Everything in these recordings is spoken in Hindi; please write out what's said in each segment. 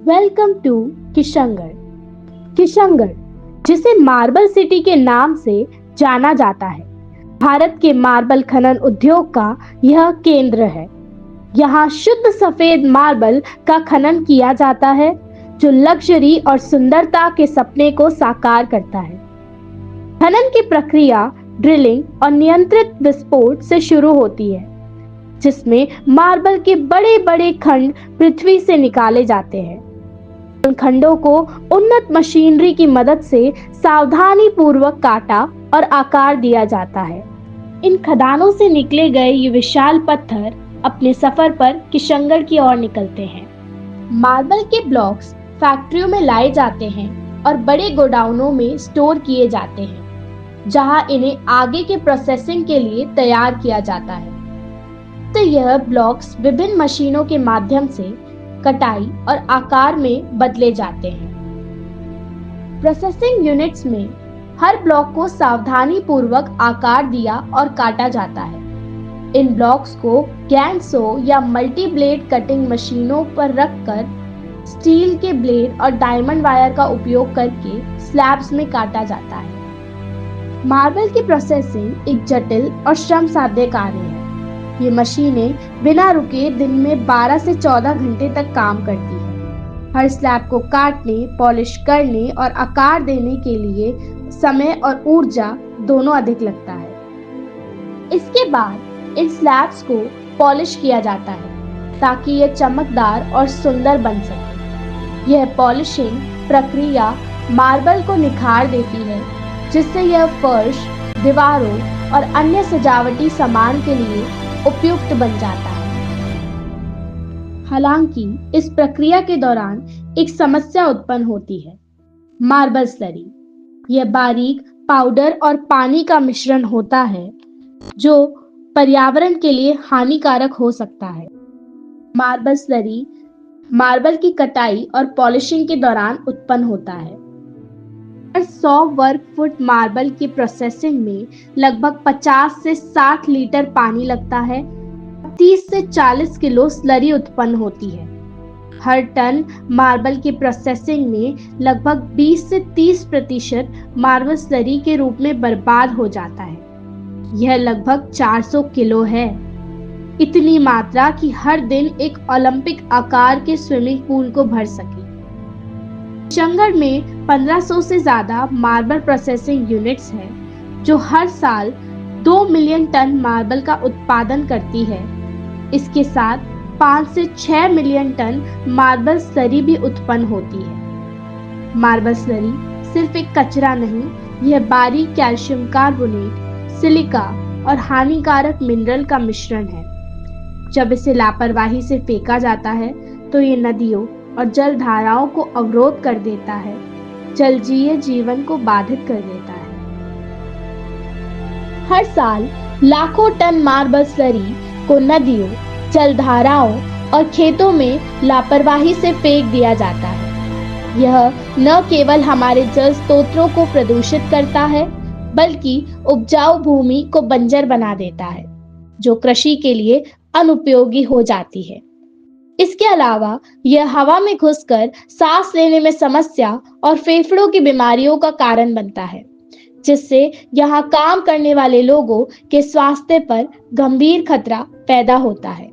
Welcome to Kishangarh. किशनगढ़, जिसे मार्बल सिटी के नाम से जाना जाता है, भारत के मार्बल खनन उद्योग का यह केंद्र है। यहाँ शुद्ध सफेद मार्बल का खनन किया जाता है, जो लग्जरी और सुंदरता के सपने को साकार करता है। खनन की प्रक्रिया ड्रिलिंग और नियंत्रित विस्फोट से शुरू होती है, जिसमें मार्बल के बड़े बड़े खंड पृथ्वी से निकाले जाते हैं। इन खंडों को उन्नत मशीनरी की मदद से सावधानी पूर्वक काटा और आकार दिया जाता है। इन खदानों से निकले गए ये विशाल पत्थर अपने सफर पर किशनगढ़ की ओर निकलते हैं। मार्बल के ब्लॉक्स फैक्ट्रियों में लाए जाते हैं और बड़े गोडाउनों में स्टोर किए जाते हैं, जहां इन्हें आगे के प्रोसेसिंग के लिए तैयार किया जाता है। तो यह ब्लॉक्स विभिन्न मशीनों के माध्यम से कटाई और आकार में बदले जाते हैं। प्रोसेसिंग यूनिट्स में हर ब्लॉक को सावधानी पूर्वक आकार दिया और काटा जाता है। इन ब्लॉक्स को गैंड-सो या मल्टी ब्लेड कटिंग मशीनों पर रखकर स्टील के ब्लेड और डायमंड वायर का उपयोग करके स्लैब्स में काटा जाता है। मार्बल की प्रोसेसिंग एक जटिल और श्रम साध्य कार्य है। ये मशीनें बिना रुके दिन में 12 से 14 घंटे तक काम करती हैं। हर स्लैब को काटने, पॉलिश करने और आकार देने के लिए समय और ऊर्जा दोनों अधिक लगता है। इसके बाद इन स्लैब्स को पॉलिश किया जाता है ताकि यह चमकदार और सुंदर बन सके। यह पॉलिशिंग प्रक्रिया मार्बल को निखार देती है, जिससे यह फर्श, दीवारों और अन्य सजावटी सामान के लिए उपयुक्त बन जाता है। हालांकि इस प्रक्रिया के दौरान एक समस्या उत्पन्न होती है, मार्बल स्लरी। यह बारीक पाउडर और पानी का मिश्रण होता है, जो पर्यावरण के लिए हानिकारक हो सकता है। मार्बल स्लरी मार्बल की कटाई और पॉलिशिंग के दौरान उत्पन्न होता है। 100 वर्ग फुट मार्बल की प्रोसेसिंग में लगभग 50 से 60 लीटर पानी लगता है। 30 से 40 किलो स्लरी उत्पन्न होती है। हर टन मार्बल की प्रोसेसिंग में लगभग 20 से 30% मार्बल स्लरी के रूप में बर्बाद हो जाता है। यह लगभग 400 किलो है। इतनी मात्रा कि हर दिन एक ओलंपिक आकार के स्विमिंग पूल को भर सके। किशनगढ़ में 1500 से ज्यादा मार्बल प्रोसेसिंग यूनिट्स हैं, जो हर साल 2 मिलियन टन मार्बल का उत्पादन करती है। इसके साथ 5 से 6 मिलियन टन मार्बल स्लरी भी उत्पन्न होती है। मार्बल स्लरी सिर्फ एक कचरा नहीं, यह बारीक कैल्शियम कार्बोनेट, सिलिका और हानिकारक मिनरल का मिश्रण है। जब इसे लापरवाही से फेंका जाता है तो ये नदियों और जल धाराओं को अवरोध कर देता है, जलजीय जीवन को बाधित कर देता है। हर साल लाखों टन मार्बल स्लरी को नदियों, जलधाराओं और खेतों में लापरवाही से फेंक दिया जाता है। यह न केवल हमारे जल स्रोतों को प्रदूषित करता है, बल्कि उपजाऊ भूमि को बंजर बना देता है, जो कृषि के लिए अनुपयोगी हो जाती है। इसके अलावा यह हवा में घुसकर सांस लेने में समस्या और फेफड़ों की बीमारियों का कारण बनता है, जिससे यहाँ काम करने वाले लोगों के स्वास्थ्य पर गंभीर खतरा पैदा होता है।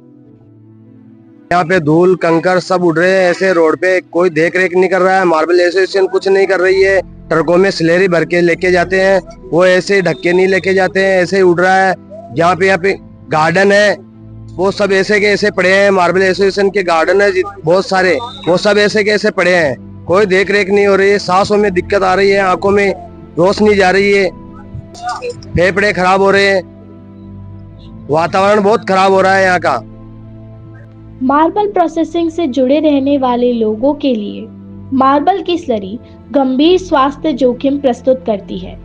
यहाँ पे धूल कंकर सब उड़ रहे हैं, ऐसे रोड पे कोई देख रेख नहीं कर रहा है। मार्बल एसोसिएशन कुछ नहीं कर रही है। ट्रकों में स्लेरी भर के लेके जाते हैं, वो ऐसे ढक्के नहीं लेके जाते हैं, ऐसे ही उड़ रहा है। यहाँ पे गार्डन है, वो सब ऐसे के ऐसे पड़े हैं। मार्बल एसोसिएशन के गार्डन है बहुत सारे, वो सब ऐसे के ऐसे पड़े हैं। कोई देख रेख नहीं हो रही है। सांसों में दिक्कत आ रही है, आंखों में रोशनी जा रही है, फेफड़े खराब हो रहे हैं, वातावरण बहुत खराब हो रहा है यहाँ का। मार्बल प्रोसेसिंग से जुड़े रहने वाले लोगों के लिए मार्बल की स्लरी गंभीर स्वास्थ्य जोखिम प्रस्तुत करती है।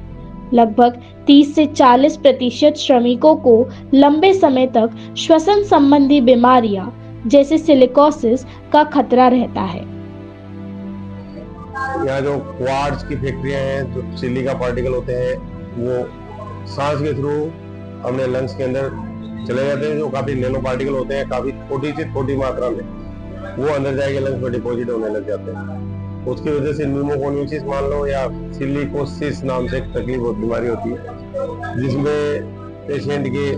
लगभग 30 से 40% श्रमिकों को लंबे समय तक श्वसन संबंधी बीमारियां जैसे सिलिकोसिस का खतरा रहता है। यहाँ जो क्वार्ट्ज की फैक्ट्रियां हैं, जो सिलिका पार्टिकल होते हैं, वो सांस के थ्रू अपने लंग्स के अंदर चले जाते हैं, जो काफी नैनो पार्टिकल होते हैं, काफी छोटी से छोटी मात्रा में। वो अंदर जाके लंग्स में डिपॉजिट होने लग जाते हैं। उसकी वजह से न्यूमोकॉन्यूसिस मान लो या सिलिकोसिस नाम से एक तकलीफ और बीमारी होती है, जिसमें पेशेंट की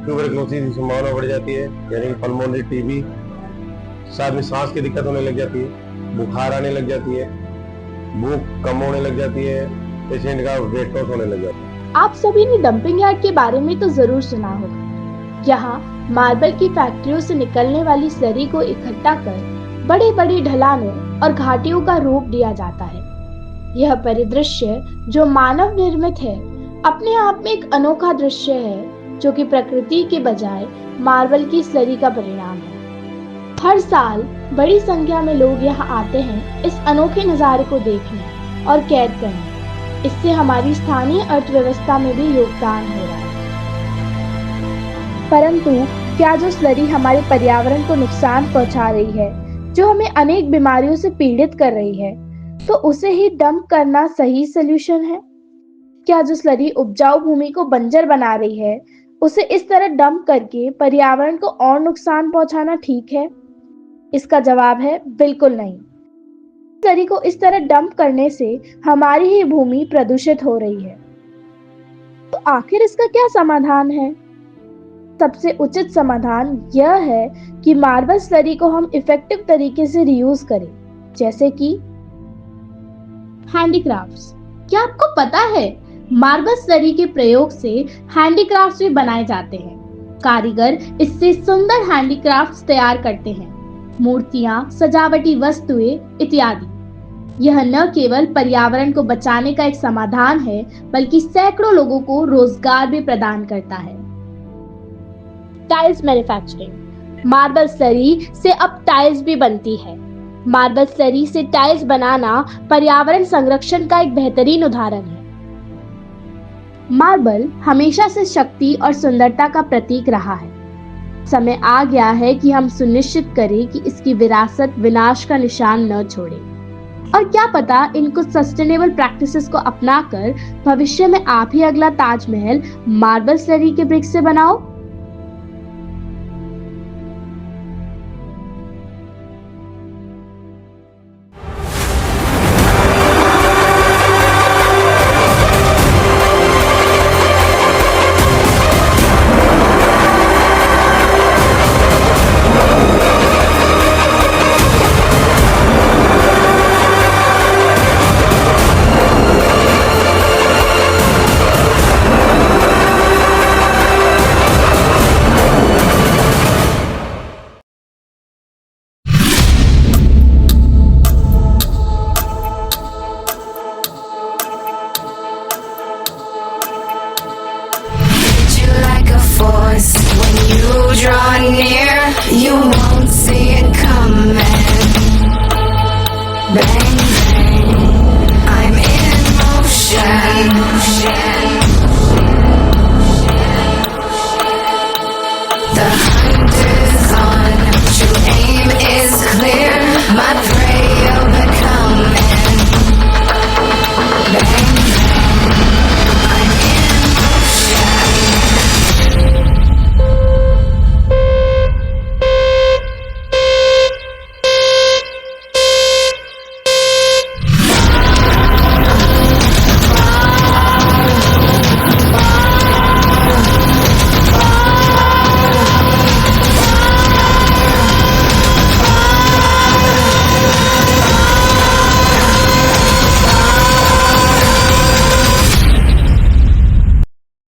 ट्यूबरक्लोसिस की संभावना बढ़ जाती है, यानी कि पल्मोनरी टीबी, साथ में सांस की दिक्कत होने लग जाती है, बुखार आने लग जाती है, भूख कम होने लग जाती है, पेशेंट का वेट लॉस होने लग जाता है। आप सभी ने डंपिंग यार्ड के बारे में तो जरूर सुना होगा। यहाँ मार्बल की फैक्ट्रियों से निकलने वाली स्लरी को इकट्ठा कर बड़ी बड़ी ढलानों और घाटियों का रूप दिया जाता है। यह परिदृश्य जो मानव निर्मित है, अपने आप में एक अनोखा दृश्य है, जो कि प्रकृति के बजाय मार्बल की स्लरी का परिणाम है। हर साल बड़ी संख्या में लोग यहाँ आते हैं इस अनोखे नज़ारे को देखने और कैद करने। इससे हमारी स्थानीय अर्थव्यवस्था में भी योगदान हो रहा है। परंतु क्या जो स्लरी हमारे पर्यावरण को नुकसान पहुंचा रही है, जो हमें अनेक बीमारियों से पीड़ित कर रही है, तो उसे ही डंप करना सही सलूशन है? क्या जो स्लरी उपजाऊ भूमि को बंजर बना रही है, उसे इस तरह डंप करके पर्यावरण को और नुकसान पहुंचाना ठीक है? इसका जवाब है बिल्कुल नहीं। स्लरी को इस तरह डंप करने से हमारी ही भूमि प्रदूषित हो रही है। तो आखिर इसका क्या समाधान है? सबसे उचित समाधान यह है कि मार्बल स्लरी को हम इफेक्टिव तरीके से रीयूज करें, जैसे कि हैंडीक्राफ्ट्स। क्या आपको पता है मार्बल स्लरी के प्रयोग से हैंडीक्राफ्ट्स भी बनाए जाते हैं? कारीगर इससे सुंदर हैंडीक्राफ्ट्स तैयार करते हैं, मूर्तियां, सजावटी वस्तुएं इत्यादि। यह न केवल पर्यावरण को बचाने का एक समाधान है, बल्कि सैकड़ों लोगों को रोजगार भी प्रदान करता है। Tiles manufacturing. मार्बल स्लरी से अब टाइल्स भी बनती है। मार्बल स्लरी से टाइल्स बनाना पर्यावरण संरक्षण का एक बेहतरीन उदाहरण है। मार्बल हमेशा से शक्ति और सुंदरता का प्रतीक रहा है। समय आ गया है कि हम सुनिश्चित करें कि इसकी विरासत विनाश का निशान न छोड़े। और क्या पता इन कुछ सस्टेनेबल प्रैक्टिसेस को अपनाकर भविष्य में आप ही अगला ताजमहल मार्बल स्लरी के ब्रिक्स से बनाओ।